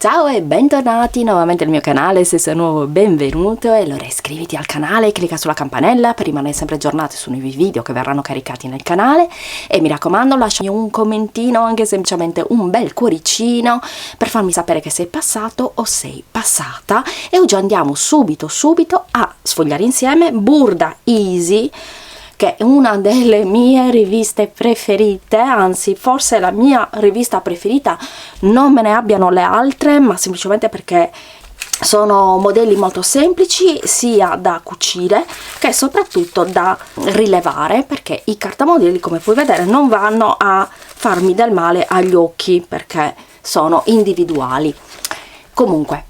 Ciao e bentornati nuovamente nel mio canale, se sei nuovo benvenuto e allora iscriviti al canale, clicca sulla campanella per rimanere sempre aggiornati sui nuovi video che verranno caricati nel canale e mi raccomando lasciami un commentino, anche semplicemente un bel cuoricino per farmi sapere che sei passato o sei passata. E oggi andiamo subito a sfogliare insieme Burda Easy, che è una delle mie riviste preferite, anzi forse la mia rivista preferita. Non me ne abbiano le altre, ma semplicemente perché sono modelli molto semplici sia da cucire che soprattutto da rilevare, perché i cartamodelli, come puoi vedere, non vanno a farmi del male agli occhi perché sono individuali. Comunque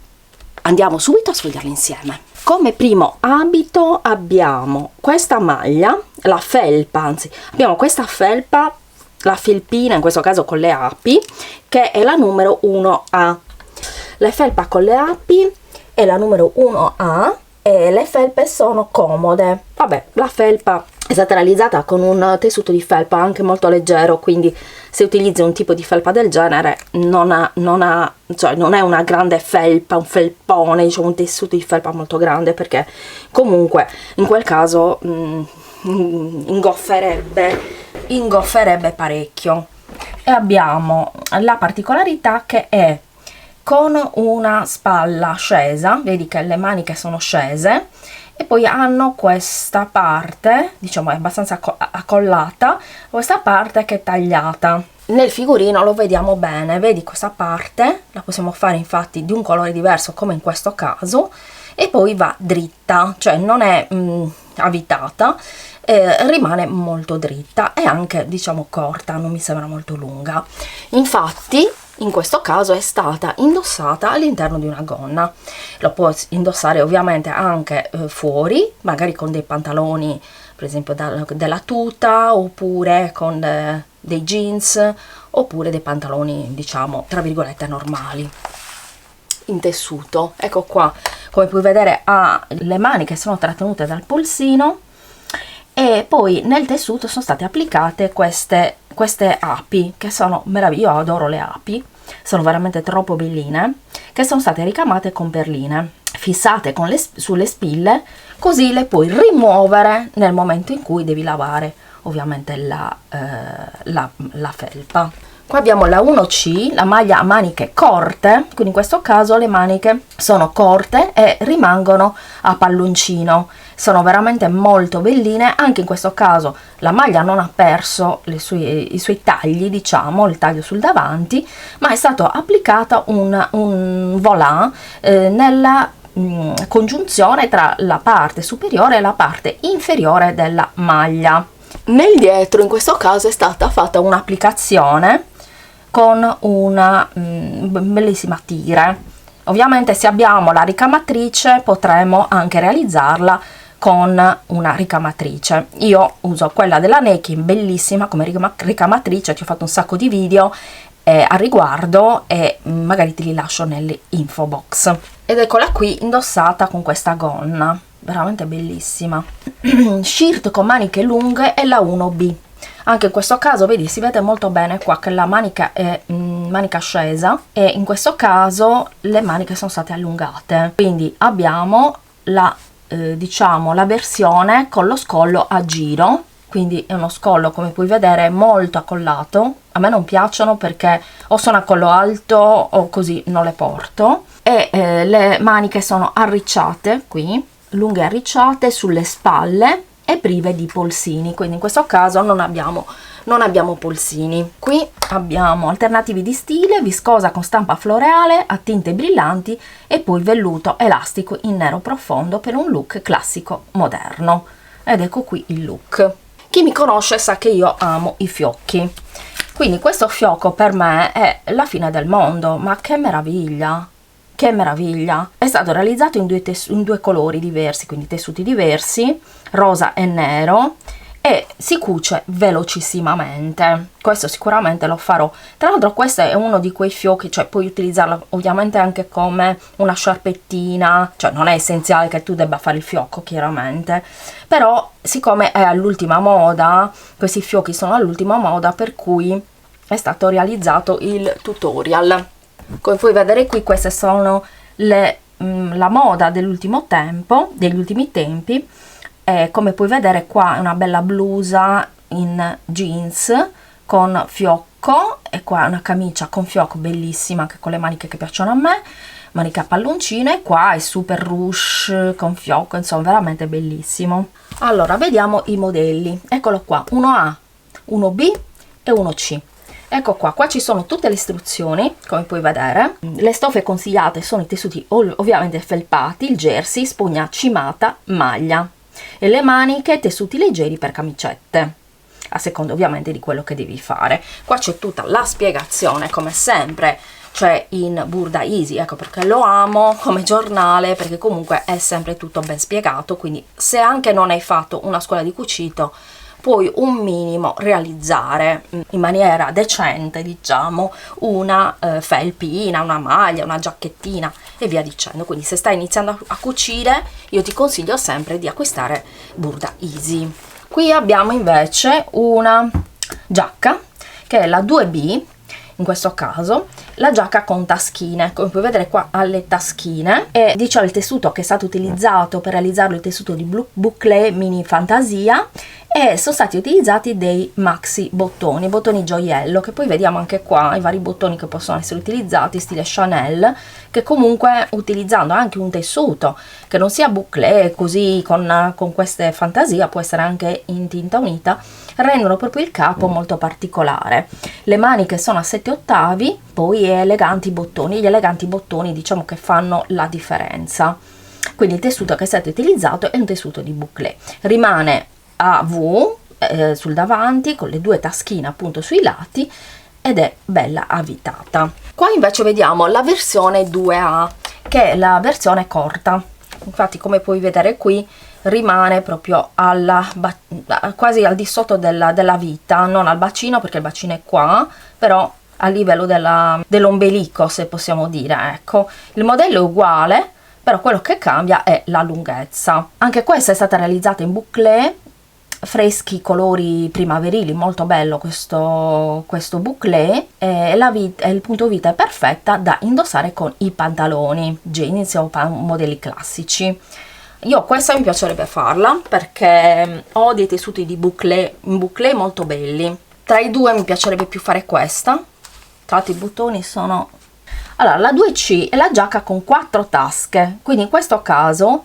andiamo subito a sfogliarli insieme. Come primo abito abbiamo questa maglia, la felpa, anzi abbiamo questa felpa, la felpina in questo caso con le api, che è la numero 1A. Le felpa con le api è la numero 1A e le felpe sono comode. Vabbè, la felpa è stata realizzata con un tessuto di felpa anche molto leggero, quindi se utilizzi un tipo di felpa del genere non è una grande felpa, un felpone, diciamo un tessuto di felpa molto grande, perché comunque in quel caso ingofferebbe parecchio. E abbiamo la particolarità che è con una spalla scesa, vedi che le maniche sono scese e poi hanno questa parte, diciamo è abbastanza accollata, questa parte che è tagliata. Nel figurino lo vediamo bene, vedi questa parte, la possiamo fare infatti di un colore diverso come in questo caso, e poi va dritta, cioè non è avvitata, rimane molto dritta e anche diciamo corta, non mi sembra molto lunga. Infatti in questo caso è stata indossata all'interno di una gonna. Lo puoi indossare ovviamente anche fuori, magari con dei pantaloni per esempio della tuta, oppure con dei jeans, oppure dei pantaloni diciamo tra virgolette normali in tessuto. Ecco qua, come puoi vedere ha le maniche sono trattenute dal polsino e poi nel tessuto sono state applicate queste api che sono meravigliose. Io adoro le api, sono veramente troppo belline, che sono state ricamate con perline fissate sulle spille, così le puoi rimuovere nel momento in cui devi lavare ovviamente la felpa. Qua abbiamo la 1C, la maglia a maniche corte, quindi in questo caso le maniche sono corte e rimangono a palloncino, sono veramente molto belline. Anche in questo caso la maglia non ha perso i suoi tagli, diciamo, il taglio sul davanti, ma è stato applicato un volant nella congiunzione tra la parte superiore e la parte inferiore della maglia. Nel dietro in questo caso è stata fatta un'applicazione con una bellissima tira. Ovviamente se abbiamo la ricamatrice potremo anche realizzarla con una ricamatrice. Io uso quella della Nekin, bellissima come ricamatrice, ti ho fatto un sacco di video a riguardo e magari te li lascio nell'info box. Ed eccola qui indossata con questa gonna, veramente bellissima. Shirt con maniche lunghe e la 1B. Anche in questo caso vedi, si vede molto bene qua che la manica è manica scesa e in questo caso le maniche sono state allungate, quindi abbiamo la diciamo la versione con lo scollo a giro, quindi è uno scollo come puoi vedere molto accollato. A me non piacciono perché o sono a collo alto o così non le porto, e le maniche sono arricciate qui, lunghe arricciate sulle spalle e prive di polsini, quindi in questo caso non abbiamo polsini. Qui abbiamo alternativi di stile, viscosa con stampa floreale a tinte brillanti e poi velluto elastico in nero profondo per un look classico moderno. Ed ecco qui il look. Chi mi conosce sa che io amo i fiocchi, quindi questo fiocco per me è la fine del mondo, ma che meraviglia! Che meraviglia! È stato realizzato in due colori diversi, quindi tessuti diversi, rosa e nero, e si cuce velocissimamente. Questo sicuramente lo farò. Tra l'altro questo è uno di quei fiocchi, cioè puoi utilizzarlo ovviamente anche come una sciarpettina, cioè non è essenziale che tu debba fare il fiocco chiaramente, però siccome è all'ultima moda, questi fiocchi sono all'ultima moda, per cui è stato realizzato il tutorial. Come puoi vedere qui, queste sono la moda dell'ultimo tempo, degli ultimi tempi. Come puoi vedere qua è una bella blusa in jeans con fiocco, e qua è una camicia con fiocco bellissima, anche con le maniche che piacciono a me, maniche a palloncine. Qua è super ruche con fiocco, insomma veramente bellissimo. Allora vediamo i modelli, eccolo qua, 1A, 1B e 1C. Ecco qua ci sono tutte le istruzioni, come puoi vedere. Le stoffe consigliate sono i tessuti ovviamente felpati, il jersey, spugna cimata, maglia, e le maniche tessuti leggeri per camicette, a seconda ovviamente di quello che devi fare. Qua c'è tutta la spiegazione, come sempre, cioè in Burda Easy, ecco perché lo amo come giornale, perché comunque è sempre tutto ben spiegato. Quindi se anche non hai fatto una scuola di cucito, puoi un minimo realizzare in maniera decente, diciamo, una felpina, una maglia, una giacchettina e via dicendo. Quindi se stai iniziando a cucire, io ti consiglio sempre di acquistare Burda Easy. Qui abbiamo invece una giacca che è la 2B, in questo caso la giacca con taschine. Come puoi vedere qua ha le taschine, e diciamo il tessuto che è stato utilizzato per realizzarlo, il tessuto di Bouclé Mini Fantasia, e sono stati utilizzati dei maxi bottoni gioiello, che poi vediamo anche qua i vari bottoni che possono essere utilizzati stile Chanel, che comunque utilizzando anche un tessuto che non sia bouclé così con queste fantasia, può essere anche in tinta unita, rendono proprio il capo molto particolare. Le maniche sono a 7 ottavi, poi eleganti bottoni, gli eleganti bottoni diciamo che fanno la differenza. Quindi il tessuto che è stato utilizzato è un tessuto di bouclé, rimane a V sul davanti con le due taschine appunto sui lati, ed è bella avvitata. Qua invece vediamo la versione 2A, che è la versione corta. Infatti come puoi vedere qui rimane proprio quasi al di sotto della vita, non al bacino perché il bacino è qua, però a livello dell'ombelico, se possiamo dire. Ecco, il modello è uguale, però quello che cambia è la lunghezza. Anche questa è stata realizzata in bouclé, freschi colori primaverili, molto bello questo bouclé, e il punto vita è perfetta da indossare con i pantaloni jeans o modelli classici. Io questa mi piacerebbe farla perché ho dei tessuti di bouclé molto belli. Tra i due mi piacerebbe più fare questa. Tra l'altro i bottoni sono... Allora, la 2C è la giacca con 4 tasche, quindi in questo caso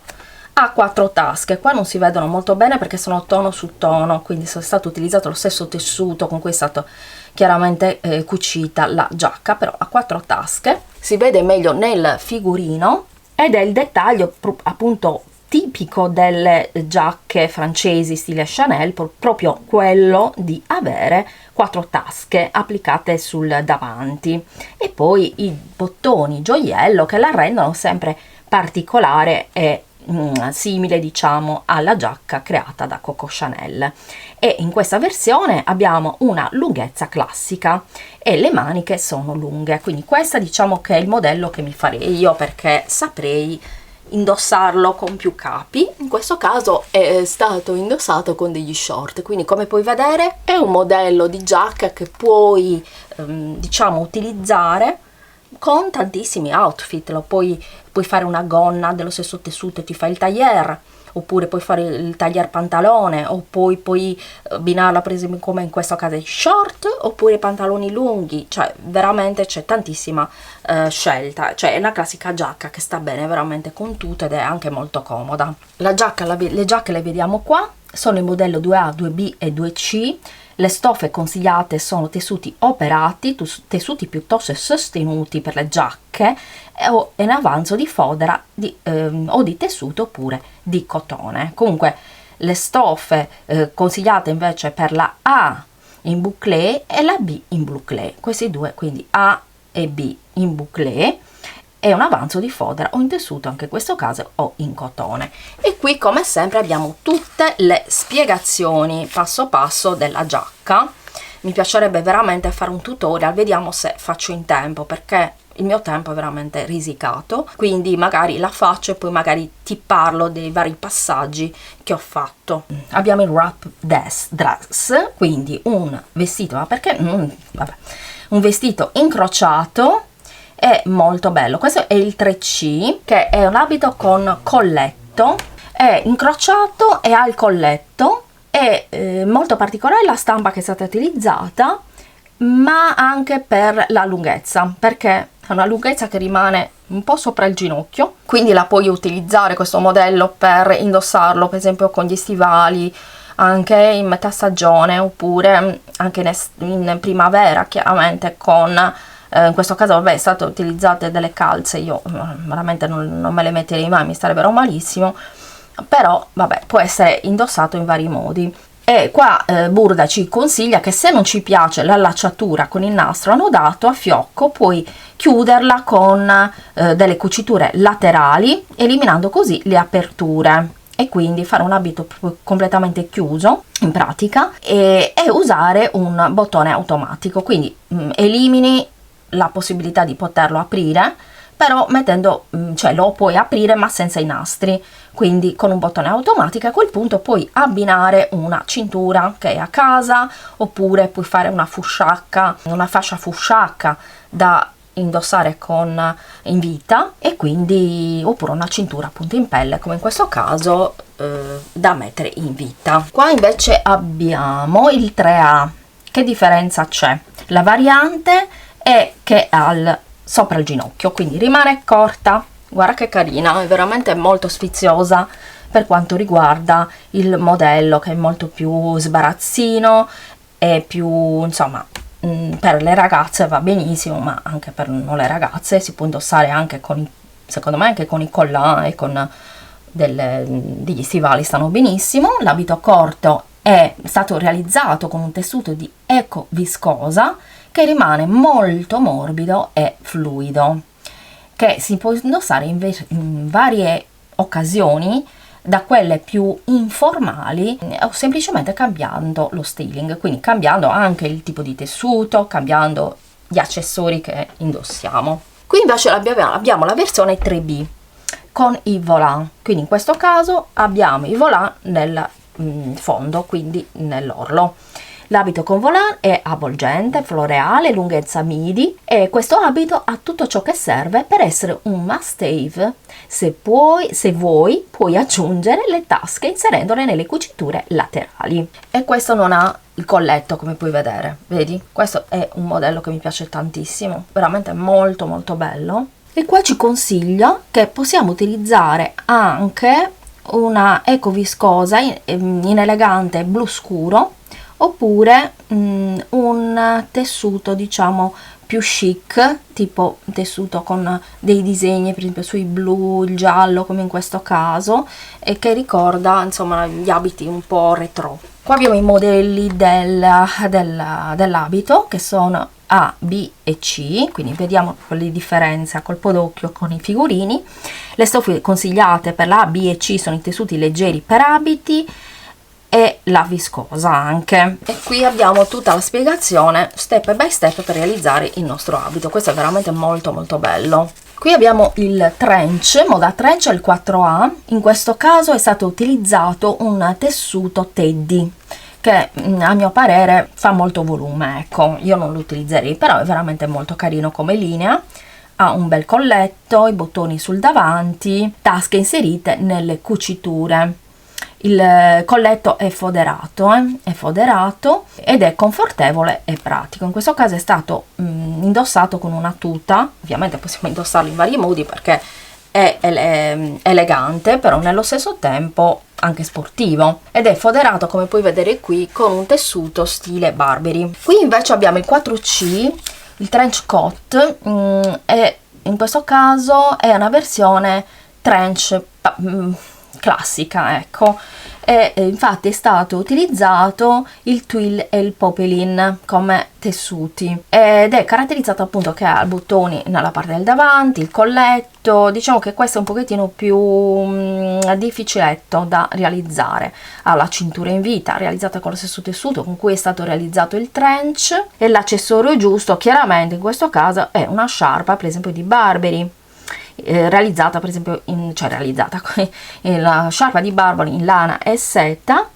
ha 4 tasche. Qua non si vedono molto bene perché sono tono su tono, quindi è stato utilizzato lo stesso tessuto con cui è stato chiaramente cucita la giacca, però ha 4 tasche. Si vede meglio nel figurino ed è il dettaglio appunto tipico delle giacche francesi stile Chanel, proprio quello di avere 4 tasche applicate sul davanti, e poi i bottoni gioiello che la rendono sempre particolare e simile diciamo alla giacca creata da Coco Chanel. E in questa versione abbiamo una lunghezza classica e le maniche sono lunghe, quindi questa diciamo che è il modello che mi farei io, perché saprei indossarlo con più capi. In questo caso è stato indossato con degli short, quindi come puoi vedere è un modello di giacca che puoi diciamo utilizzare con tantissimi outfit. Puoi fare una gonna dello stesso tessuto e ti fai il tailleur, oppure puoi fare il tailleur pantalone, o puoi abbinarla per esempio come in questo caso short oppure pantaloni lunghi. Cioè veramente c'è tantissima scelta, cioè è la classica giacca che sta bene veramente con tutto ed è anche molto comoda. Le giacche le vediamo qua, sono il modello 2A, 2B e 2C. Le stoffe consigliate sono tessuti operati, tessuti piuttosto sostenuti per le giacche, o in avanzo di fodera o di tessuto oppure di cotone. Comunque le stoffe consigliate invece per la A in bouclé e la B in bouclé, questi due, quindi A e B in bouclé, e un avanzo di fodera o in tessuto, anche in questo caso, o in cotone. E qui come sempre abbiamo tutte le spiegazioni passo passo della giacca. Mi piacerebbe veramente fare un tutorial, vediamo se faccio in tempo, perché il mio tempo è veramente risicato, quindi magari la faccio e poi magari ti parlo dei vari passaggi che ho fatto. Abbiamo il wrap dress, quindi un vestito, ma perché vabbè, un vestito incrociato è molto bello. Questo è il 3C, che è un abito con colletto, è incrociato e ha il colletto. È molto particolare la stampa che è stata utilizzata, ma anche per la lunghezza, perché è una lunghezza che rimane un po' sopra il ginocchio, quindi la puoi utilizzare questo modello per indossarlo per esempio con gli stivali anche in metà stagione, oppure anche in primavera, chiaramente con in questo caso vabbè è stato utilizzate delle calze, io veramente non me le metterei mai, mi starebbero malissimo, però vabbè, può essere indossato in vari modi. E qua Burda ci consiglia che se non ci piace l'allacciatura con il nastro annodato a fiocco, puoi chiuderla con delle cuciture laterali, eliminando così le aperture, e quindi fare un abito completamente chiuso in pratica, e usare un bottone automatico, quindi elimini la possibilità di poterlo aprire, però mettendo, cioè lo puoi aprire ma senza i nastri, quindi con un bottone automatico. A quel punto puoi abbinare una cintura che è a casa, oppure puoi fare una fusciacca, una fascia fusciacca da indossare in vita, e quindi oppure una cintura appunto in pelle come in questo caso da mettere in vita. Qua invece abbiamo il 3A. Che differenza c'è? La variante è che sopra il ginocchio, quindi rimane corta, guarda che carina, è veramente molto sfiziosa per quanto riguarda il modello, che è molto più sbarazzino e più, insomma, per le ragazze va benissimo, ma anche per non le ragazze si può indossare anche secondo me anche con i collant e con degli stivali stanno benissimo. L'abito corto è stato realizzato con un tessuto di eco viscosa che rimane molto morbido e fluido, che si può indossare in varie occasioni, da quelle più informali o semplicemente cambiando lo styling, quindi cambiando anche il tipo di tessuto, cambiando gli accessori che indossiamo. Qui invece abbiamo la versione 3B con i volant, quindi in questo caso abbiamo i volant nel fondo, quindi nell'orlo. L'abito con volant è avvolgente, floreale, lunghezza midi, e questo abito ha tutto ciò che serve per essere un must have. Se vuoi, puoi aggiungere le tasche inserendole nelle cuciture laterali. E questo non ha il colletto, come puoi vedere, vedi? Questo è un modello che mi piace tantissimo, veramente molto molto bello. E qua ci consiglia che possiamo utilizzare anche una eco viscosa in elegante blu scuro, oppure un tessuto diciamo più chic, tipo tessuto con dei disegni per esempio sui blu, il giallo come in questo caso, e che ricorda insomma gli abiti un po' retro. Qua abbiamo i modelli dell'abito, che sono A, B e C, quindi vediamo le differenze a colpo d'occhio con i figurini. Le stoffe consigliate per la A, B e C sono i tessuti leggeri per abiti e la viscosa anche. E qui abbiamo tutta la spiegazione step by step per realizzare il nostro abito. Questo è veramente molto molto bello. Qui abbiamo il trench, moda trench, il 4A. In questo caso è stato utilizzato un tessuto teddy che a mio parere fa molto volume, ecco, io non lo utilizzerei, però è veramente molto carino come linea. Ha un bel colletto, i bottoni sul davanti, tasche inserite nelle cuciture. Il colletto è foderato ed è confortevole e pratico. In questo caso è stato indossato con una tuta, ovviamente possiamo indossarlo in vari modi perché è elegante, però nello stesso tempo anche sportivo, ed è foderato come puoi vedere qui con un tessuto stile Burberry. Qui invece abbiamo il 4C, il trench coat, e in questo caso è una versione trench classica, ecco, e infatti è stato utilizzato il twill e il poplin come tessuti, ed è caratterizzato appunto che ha i bottoni nella parte del davanti, il colletto. Diciamo che questo è un pochettino più difficiletto da realizzare. Ha la cintura in vita realizzata con lo stesso tessuto con cui è stato realizzato il trench, e l'accessorio giusto chiaramente in questo caso è una sciarpa per esempio di Burberry, realizzata per esempio la sciarpa di Burberry in lana e seta,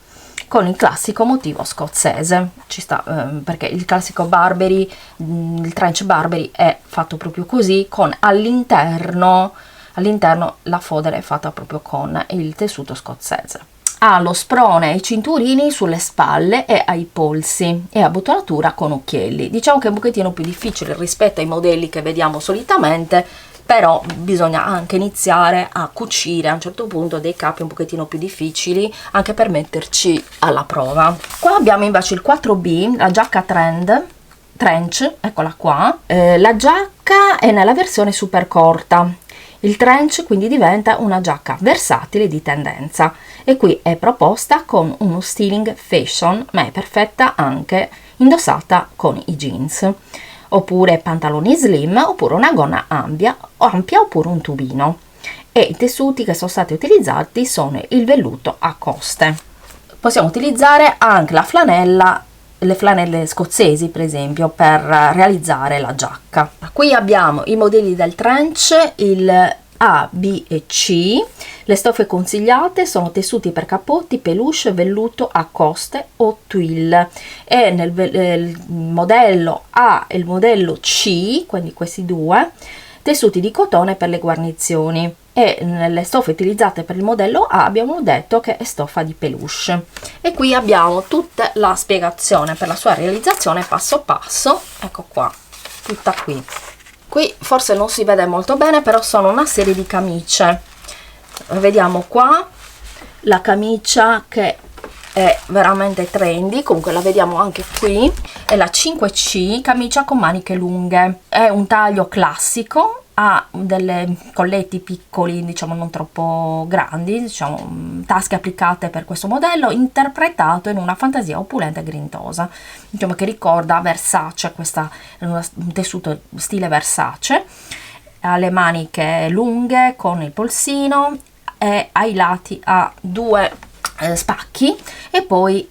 con il classico motivo scozzese. Ci sta, perché il classico Burberry, il trench Burberry è fatto proprio così, con all'interno la fodera è fatta proprio con il tessuto scozzese. Ha lo sprone e i cinturini sulle spalle e ai polsi e a botonatura con occhielli. Diciamo che è un pochettino più difficile rispetto ai modelli che vediamo solitamente, però bisogna anche iniziare a cucire a un certo punto dei capi un pochettino più difficili, anche per metterci alla prova. Qua abbiamo invece il 4B, la giacca trench, eccola qua. La giacca è nella versione super corta. Il trench quindi diventa una giacca versatile di tendenza e qui è proposta con uno styling fashion, ma è perfetta anche indossata con i jeans, oppure pantaloni slim, oppure una gonna ampia oppure un tubino. E i tessuti che sono stati utilizzati sono il velluto a coste. Possiamo utilizzare anche la flanella, le flanelle scozzesi per esempio, per realizzare la giacca. Qui abbiamo i modelli del trench, il A, B e C. Le stoffe consigliate sono tessuti per cappotti, peluche, velluto a coste o twill, e il modello A e il modello C, quindi questi due, tessuti di cotone per le guarnizioni, e nelle stoffe utilizzate per il modello A abbiamo detto che è stoffa di peluche. E qui abbiamo tutta la spiegazione per la sua realizzazione passo passo, ecco qua, tutta qui. Qui forse non si vede molto bene, però sono una serie di camicie. Vediamo qua la camicia che è veramente trendy, comunque la vediamo anche qui, è la 5C, camicia con maniche lunghe, è un taglio classico, ha delle colletti piccoli, diciamo non troppo grandi, diciamo tasche applicate per questo modello, interpretato in una fantasia opulenta e grintosa, diciamo che ricorda Versace, questa è un tessuto stile Versace. Ha le maniche lunghe con il polsino e ai lati ha due spacchi, e poi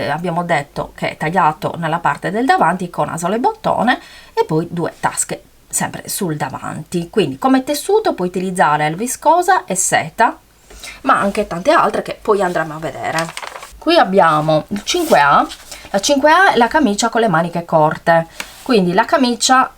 abbiamo detto che è tagliato nella parte del davanti con asolo e bottone, e poi due tasche sempre sul davanti. Quindi come tessuto puoi utilizzare il viscosa e seta, ma anche tante altre che poi andremo a vedere. Qui abbiamo il 5A. La 5A è la camicia con le maniche corte, quindi la camicia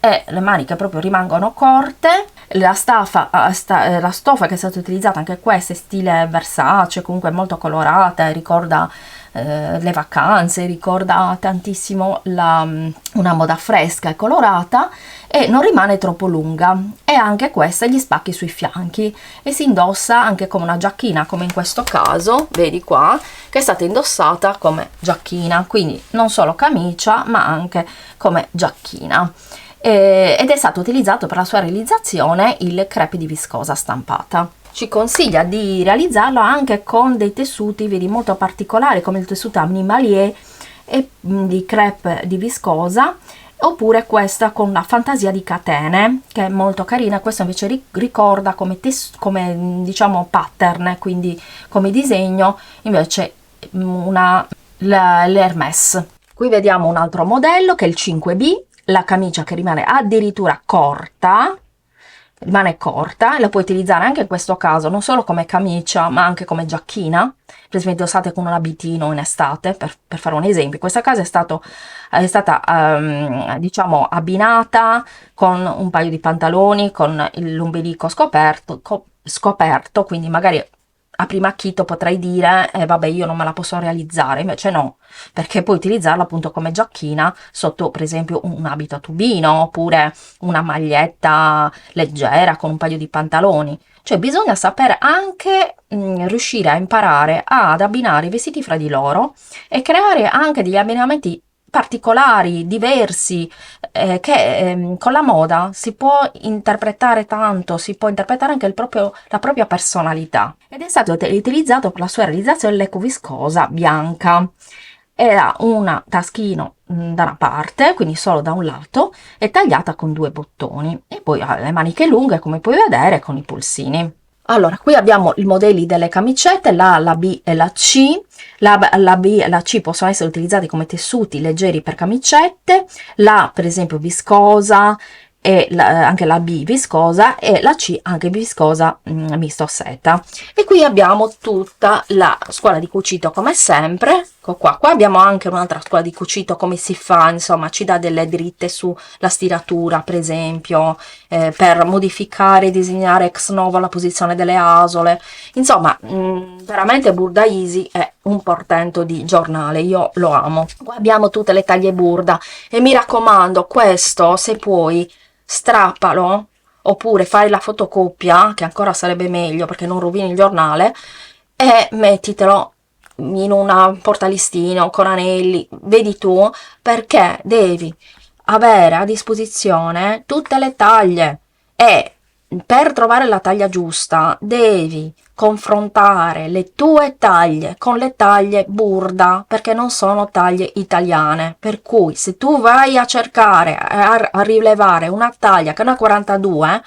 e le maniche proprio rimangono corte. La stoffa che è stata utilizzata, anche questa è stile Versace, comunque molto colorata, ricorda le vacanze, ricorda tantissimo una moda fresca e colorata, e non rimane troppo lunga, e anche questa gli spacchi sui fianchi, e si indossa anche come una giacchina, come in questo caso vedi qua che è stata indossata come giacchina, quindi non solo camicia ma anche come giacchina. Ed è stato utilizzato per la sua realizzazione il crepe di viscosa stampata. Ci consiglia di realizzarlo anche con dei tessuti, vedi, molto particolari, come il tessuto animalier e di crepe di viscosa, oppure questa con la fantasia di catene, che è molto carina. Questa invece ricorda come diciamo pattern, quindi come disegno invece l'Hermès. Qui vediamo un altro modello che è il 5B, la camicia che rimane addirittura corta, la puoi utilizzare anche in questo caso non solo come camicia ma anche come giacchina, per esempio indossate con un abitino in estate, per fare un esempio. In questo caso è stata diciamo abbinata con un paio di pantaloni con l'ombelico scoperto, quindi magari a prima acchito potrei dire vabbè, io non me la posso realizzare, invece no, perché puoi utilizzarla appunto come giacchina sotto per esempio un abito a tubino, oppure una maglietta leggera con un paio di pantaloni. Cioè bisogna sapere anche riuscire a imparare ad abbinare i vestiti fra di loro e creare anche degli abbinamenti particolari, diversi, che con la moda si può interpretare tanto, si può interpretare anche la propria personalità. Ed è stato utilizzato per la sua realizzazione l'ecoviscosa bianca. Era un taschino da una parte, quindi solo da un lato, e tagliata con due bottoni, e poi ha le maniche lunghe, come puoi vedere, con i polsini. Allora, qui abbiamo i modelli delle camicette, la B e la C. La B e la C possono essere utilizzati come tessuti leggeri per camicette, la per esempio viscosa e anche la B viscosa e la C anche viscosa misto seta. E qui abbiamo tutta la scuola di cucito come sempre. Ecco qua abbiamo anche un'altra scuola di cucito, come si fa, insomma ci dà delle dritte sulla stiratura per esempio, per modificare e disegnare ex novo la posizione delle asole. Insomma veramente Burda Easy è un portento di giornale, io lo amo. Qua abbiamo tutte le taglie Burda e mi raccomando, questo se puoi strappalo oppure fai la fotocopia, che ancora sarebbe meglio perché non rovini il giornale, e mettitelo in un portalistino con anelli, vedi tu, perché devi avere a disposizione tutte le taglie e per trovare la taglia giusta devi confrontare le tue taglie con le taglie Burda, perché non sono taglie italiane, per cui se tu vai a cercare a rilevare una taglia che è una 42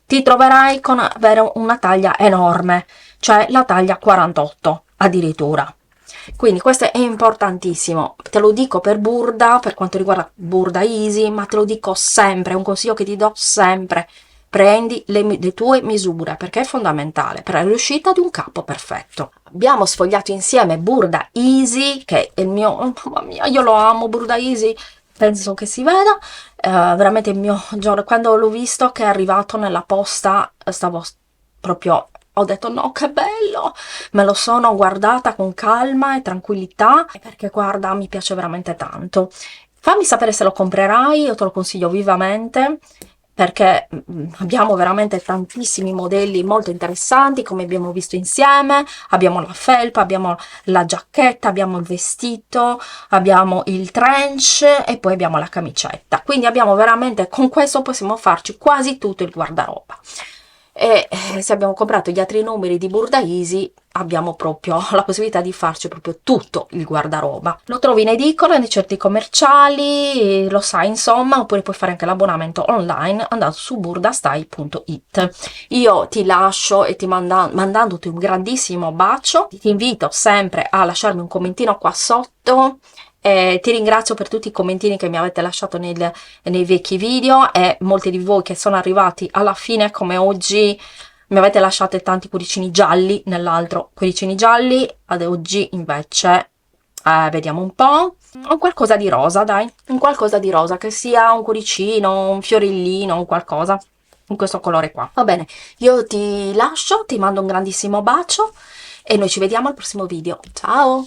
ti troverai con avere una taglia enorme, cioè la taglia 48 addirittura. Quindi questo è importantissimo, te lo dico per Burda, per quanto riguarda Burda Easy, ma te lo dico sempre, è un consiglio che ti do sempre: prendi le tue misure perché è fondamentale per la riuscita di un capo perfetto. Abbiamo sfogliato insieme Burda Easy, che è il mio, oh, mamma mia, io lo amo Burda Easy, penso che si veda, veramente il mio giorno, quando l'ho visto che è arrivato nella posta, stavo proprio, ho detto no, che bello, me lo sono guardata con calma e tranquillità, perché guarda, mi piace veramente tanto. Fammi sapere se lo comprerai, io te lo consiglio vivamente, perché abbiamo veramente tantissimi modelli molto interessanti, come abbiamo visto insieme. Abbiamo la felpa, abbiamo la giacchetta, abbiamo il vestito, abbiamo il trench e poi abbiamo la camicetta. Quindi abbiamo veramente, con questo possiamo farci quasi tutto il guardaroba. E se abbiamo comprato gli altri numeri di Burda Easy abbiamo proprio la possibilità di farci proprio tutto il guardaroba. Lo trovi in edicola, nei centri commerciali, lo sai insomma, oppure puoi fare anche l'abbonamento online andando su burdastyle.it. Io ti lascio e mandandoti un grandissimo bacio, ti invito sempre a lasciarmi un commentino qua sotto. Ti ringrazio per tutti i commentini che mi avete lasciato nei vecchi video, e molti di voi che sono arrivati alla fine come oggi mi avete lasciato tanti cuoricini gialli nell'altro, cuoricini gialli, ad oggi invece vediamo un po', un qualcosa di rosa, dai, un qualcosa di rosa, che sia un cuoricino, un fiorellino, un qualcosa in questo colore qua. Va bene, io ti lascio, ti mando un grandissimo bacio e noi ci vediamo al prossimo video. Ciao!